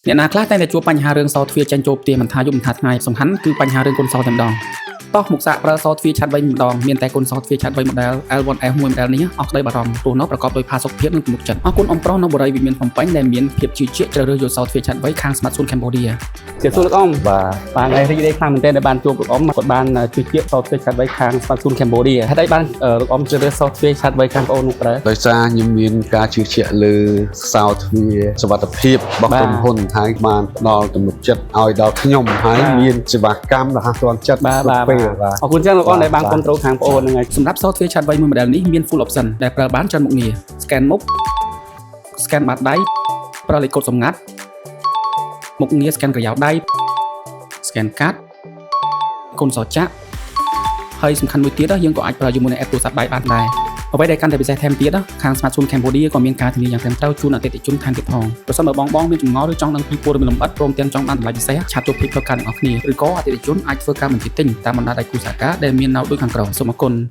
អ្នកណាខ្លះតែជួបបញ្ហារឿងសោតទ្វារចាញ់ចូលផ្ទះមិនថាយប់មិនថាថ្ងៃសំខាន់គឺបញ្ហារឿងគុណសោតតែម្ដងតោះមុខសាកប្រើសោតទ្វារឆាត់វិញម្ដងមានតែគុណសោតទ្វារឆាត់វិញ model L1F មួយ model នេះអស់ក្តីបារម្ភព្រោះnóប្រកបដោយផាសុកភាពនិងទំនុកចិត្តអរគុណអ៊ំប្រុសនៅបរិយាវិមានភ្នំពេញដែលមានភាពជឿជាក់ជ្រើសរើសយកសោតទ្វារឆាត់វិញខាង Smartphone Cambodia ជាសួរលោកអ៊ំបាទថ្ងៃរីករាយខ្លាំងមែនទែនដែលបានជួបលោកអ៊ំគាត់បានជឿជាក់សោតទ្វារឆាត់វិញខាង Smartphone Cambodia ហេតុអីបានលោកអ៊ំជ្រើសរើសសោតទ្វារឆាត់វិញខាងបងអូននោះប្រើដោយសារខ្ញុំមានការជឿជាក់លើសោតទ្វារសុវត្ថិភាពរបស់ក្រុមហ៊ុនហើយបានផ្ដល់ទំនុកចិត្តឲ្យដល់ខ្ញុំហើយមានសេវាកម្មរហ័សទាន់ចិត្តបាទអរគុណចឹងលោកអ៊ំដែលបានគ្រប់គ្រងខាងបងអូនហ្នឹងហើយសម្រាប់សោតទ្វារឆាត់វិញមួយ model នេះមាន full option ដែលប្រើបានច្រើនមុខងារ scan មុខ scan បាតដៃប្រើលេខកូដសម្ងាត់មុខងារ scan ក្រយៅដៃ scan កាត់គុណសោចាក់ហើយសំខាន់មួយទៀតយើងក៏អាចប្រើជាមួយនឹង app ទូរស័ព្ទដៃបានដែរអ្វីដែលកាន់តែពិសេសថែមទៀតខាង Smartphone Cambodia ក៏មានការធានាយ៉ាងត្រឹមត្រូវជូនអតិថិជនថែមទៀតផងប្រសិនបើបងមានចម្ងល់ឬចង់ដឹងពីព័ត៌មានលម្អិតព្រមទាំងចង់បានតម្លៃពិសេសឆាតជួបភាពផ្លូវការទាំងអស់គ្នាឬក៏អតិថិជនអាចធ្វើការបញ្ជាទិញតាមបណ្ដាដៃគូសហការដែលមាននៅដូចខាងក្រោមសូមអរគុណ